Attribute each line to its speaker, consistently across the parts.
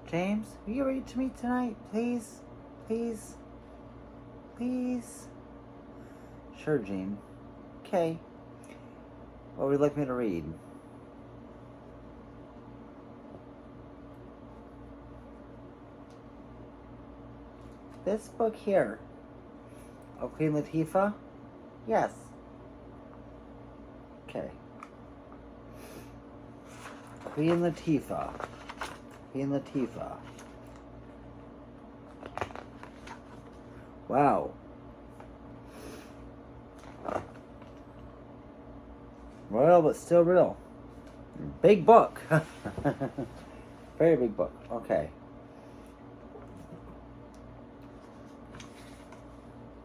Speaker 1: James, will you read to me tonight, please? Please? Please? Sure, Jean. Okay. What would you like me to read? This book here. Of Queen Latifah? Yes. Okay. Queen Latifah. Queen Latifah. Wow. Royal but still real. Big book. Very big book. Okay.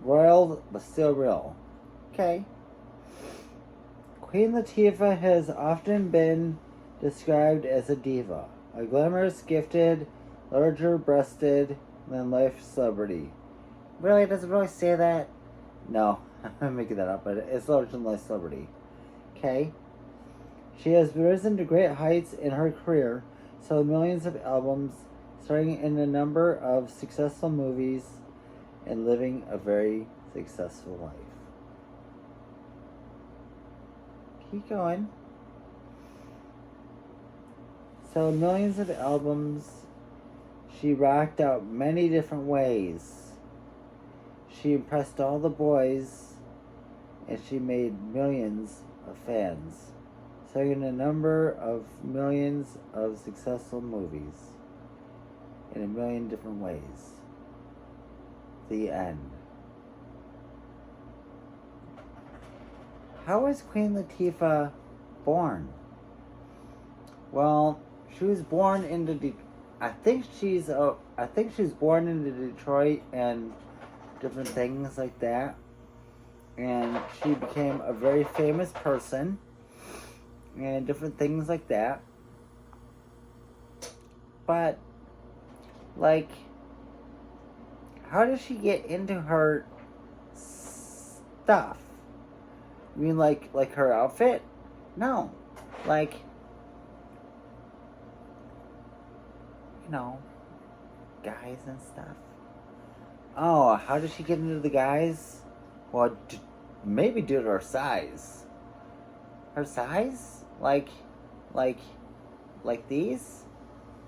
Speaker 1: Royal but still real. Okay. Queen Latifah has often been described as a diva, a glamorous, gifted, larger-breasted than life celebrity. Really? Does it really say that? No, I'm making that up, but it's larger than life celebrity. Okay. She has risen to great heights in her career, sold millions of albums, starring in a number of successful movies, and living a very successful life. Keep going. Sold millions of albums. She rocked out many different ways. She impressed all the boys, and she made millions of fans, starring in a number of millions of successful movies in a million different ways. The end. How was Queen Latifah born? Well, she was born into I think she was born into Detroit and different things like that. And she became a very famous person and different things like that. But like, how does she get into her stuff? You mean like her outfit? No. Like, you know, guys and stuff. Oh, how does she get into the guys? Well, maybe due to her size. Her size? Like these?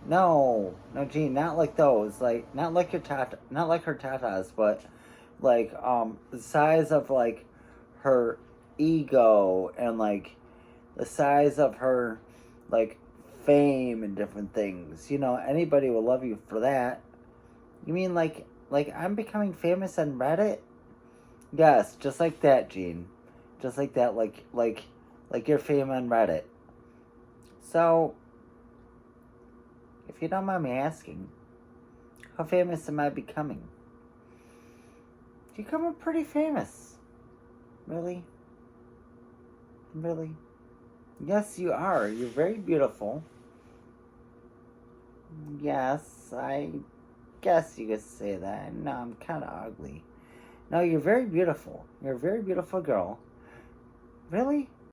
Speaker 1: No, Jean, not like those. Like, not like her tatas, but like the size of like her ego and like the size of her like fame and different things. You know, anybody will love you for that. You mean like I'm becoming famous on Reddit? Yes, just like that, Jean. Just like that, like your fame on Reddit. So, if you don't mind me asking, how famous am I becoming? You're becoming pretty famous. Really? Really? Yes, you are. You're very beautiful. Yes, I guess you could say that. No, I'm kind of ugly. No, you're very beautiful. You're a very beautiful girl. Really?